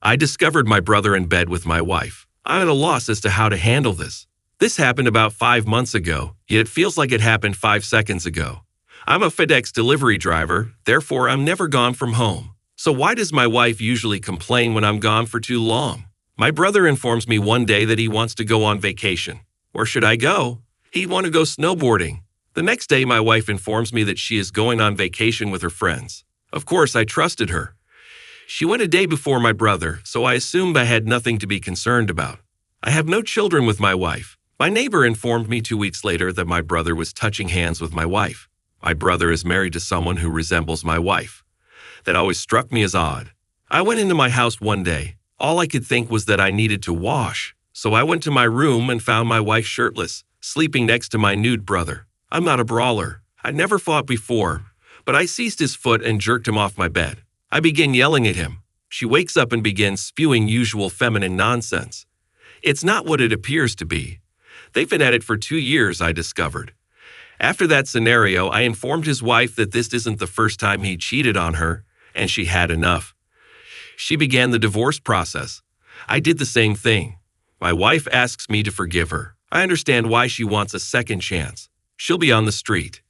I discovered my brother in bed with my wife. I'm at a loss as to how to handle this. This happened about 5 months ago, yet it feels like it happened 5 seconds ago. I'm a FedEx delivery driver, therefore I'm never gone from home. So why does my wife usually complain when I'm gone for too long? My brother informs me one day that he wants to go on vacation. Where should I go? He'd want to go snowboarding. The next day, my wife informs me that she is going on vacation with her friends. Of course, I trusted her. She went a day before my brother, so I assumed I had nothing to be concerned about. I have no children with my wife. My neighbor informed me 2 weeks later that my brother was touching hands with my wife. My brother is married to someone who resembles my wife. That always struck me as odd. I went into my house one day. All I could think was that I needed to wash. So I went to my room and found my wife shirtless, sleeping next to my nude brother. I'm not a brawler. I'd never fought before, but I seized his foot and jerked him off my bed. I began yelling at him. She wakes up and begins spewing usual feminine nonsense. It's not what it appears to be. They've been at it for 2 years, I discovered. After that scenario, I informed his wife that this isn't the first time he cheated on her, and she had enough. She began the divorce process. I did the same thing. My wife asks me to forgive her. I understand why she wants a second chance. She'll be on the street.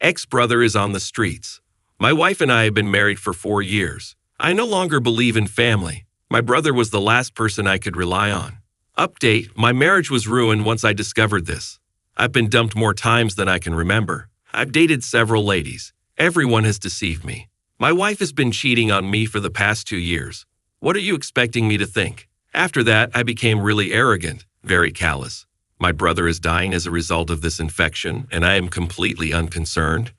Ex-brother is on the streets. My wife and I have been married for 4 years. I no longer believe in family. My brother was the last person I could rely on. Update, my marriage was ruined once I discovered this. I've been dumped more times than I can remember. I've dated several ladies. Everyone has deceived me. My wife has been cheating on me for the past 2 years. What are you expecting me to think? After that, I became really arrogant, very callous. My brother is dying as a result of this infection, and I am completely unconcerned.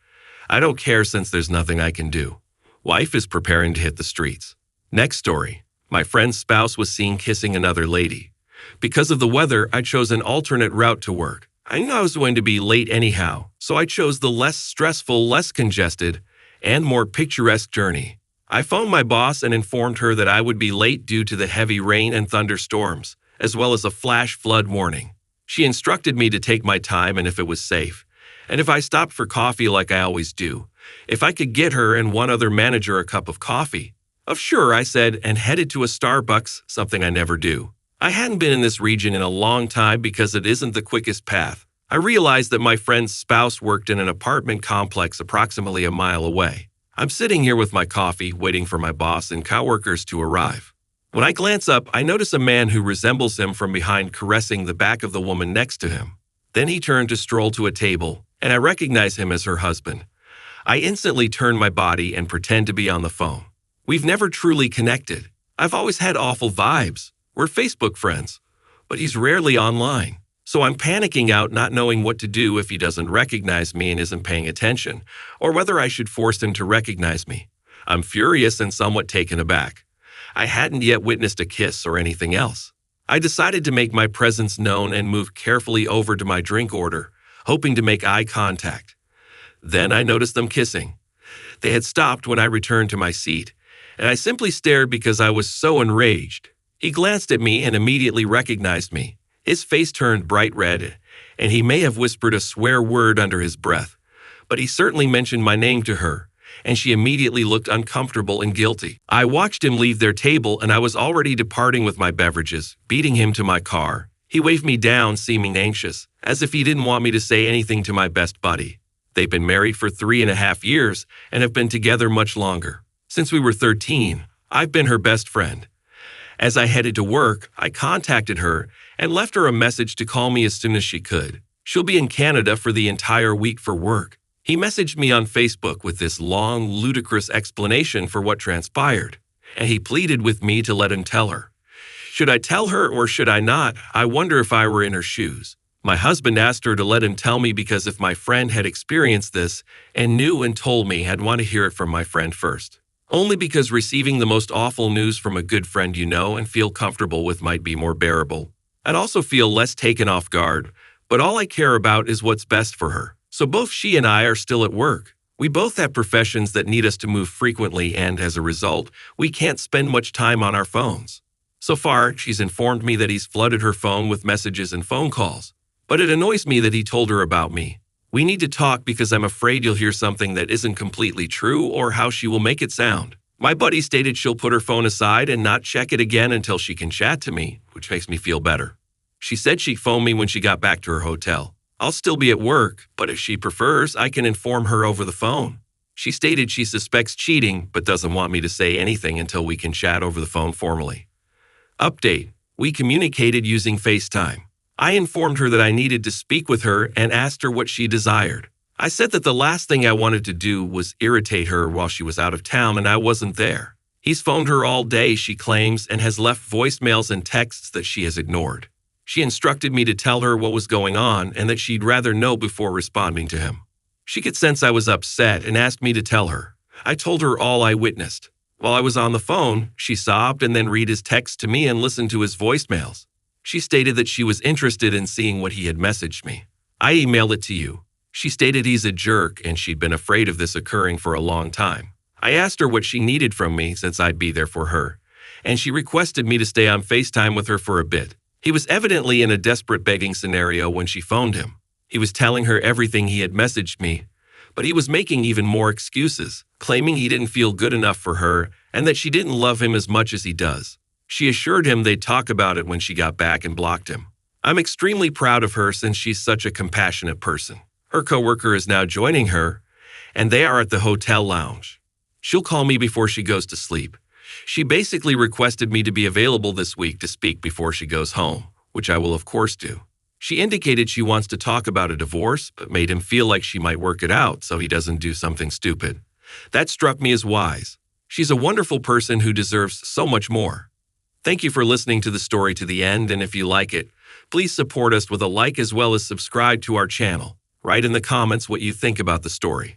I don't care since there's nothing I can do. Wife is preparing to hit the streets. Next story. My friend's spouse was seen kissing another lady. Because of the weather, I chose an alternate route to work. I knew I was going to be late anyhow, so I chose the less stressful, less congested, and more picturesque journey. I phoned my boss and informed her that I would be late due to the heavy rain and thunderstorms, as well as a flash flood warning. She instructed me to take my time and if it was safe, and if I stopped for coffee like I always do, if I could get her and one other manager a cup of coffee. Of sure, I said, and headed to a Starbucks, something I never do. I hadn't been in this region in a long time because it isn't the quickest path. I realized that my friend's spouse worked in an apartment complex approximately a mile away. I'm sitting here with my coffee, waiting for my boss and coworkers to arrive. When I glance up, I notice a man who resembles him from behind caressing the back of the woman next to him. Then he turned to stroll to a table, and I recognize him as her husband. I instantly turn my body and pretend to be on the phone. We've never truly connected. I've always had awful vibes. We're Facebook friends, but he's rarely online. So I'm panicking out, not knowing what to do if he doesn't recognize me and isn't paying attention, or whether I should force him to recognize me. I'm furious and somewhat taken aback. I hadn't yet witnessed a kiss or anything else. I decided to make my presence known and moved carefully over to my drink order, hoping to make eye contact. Then I noticed them kissing. They had stopped when I returned to my seat, and I simply stared because I was so enraged. He glanced at me and immediately recognized me. His face turned bright red, and he may have whispered a swear word under his breath, but he certainly mentioned my name to her, and she immediately looked uncomfortable and guilty. I watched him leave their table, and I was already departing with my beverages, beating him to my car. He waved me down, seeming anxious, as if he didn't want me to say anything to my best buddy. They've been married for 3.5 years and have been together much longer. Since we were 13, I've been her best friend. As I headed to work, I contacted her and left her a message to call me as soon as she could. She'll be in Canada for the entire week for work. He messaged me on Facebook with this long, ludicrous explanation for what transpired, and he pleaded with me to let him tell her. Should I tell her or should I not? I wonder if I were in her shoes. My husband asked her to let him tell me because if my friend had experienced this and knew and told me, I'd want to hear it from my friend first. Only because receiving the most awful news from a good friend you know and feel comfortable with might be more bearable. I'd also feel less taken off guard, but all I care about is what's best for her. So both she and I are still at work. We both have professions that need us to move frequently and, as a result, we can't spend much time on our phones. So far, she's informed me that he's flooded her phone with messages and phone calls. But it annoys me that he told her about me. We need to talk because I'm afraid you'll hear something that isn't completely true or how she will make it sound. My buddy stated she'll put her phone aside and not check it again until she can chat to me, which makes me feel better. She said she'd phone me when she got back to her hotel. I'll still be at work, but if she prefers, I can inform her over the phone. She stated she suspects cheating, but doesn't want me to say anything until we can chat over the phone formally. Update: we communicated using FaceTime. I informed her that I needed to speak with her and asked her what she desired. I said that the last thing I wanted to do was irritate her while she was out of town and I wasn't there. He's phoned her all day, she claims, and has left voicemails and texts that she has ignored. She instructed me to tell her what was going on and that she'd rather know before responding to him. She could sense I was upset and asked me to tell her. I told her all I witnessed. While I was on the phone, she sobbed and then read his text to me and listened to his voicemails. She stated that she was interested in seeing what he had messaged me. I emailed it to you. She stated he's a jerk and she'd been afraid of this occurring for a long time. I asked her what she needed from me since I'd be there for her, and she requested me to stay on FaceTime with her for a bit. He was evidently in a desperate begging scenario when she phoned him. He was telling her everything he had messaged me, but he was making even more excuses, claiming he didn't feel good enough for her and that she didn't love him as much as he does. She assured him they'd talk about it when she got back and blocked him. I'm extremely proud of her since she's such a compassionate person. Her coworker is now joining her, and they are at the hotel lounge. She'll call me before she goes to sleep. She basically requested me to be available this week to speak before she goes home, which I will of course do. She indicated she wants to talk about a divorce, but made him feel like she might work it out so he doesn't do something stupid. That struck me as wise. She's a wonderful person who deserves so much more. Thank you for listening to the story to the end, and if you like it, please support us with a like as well as subscribe to our channel. Write in the comments what you think about the story.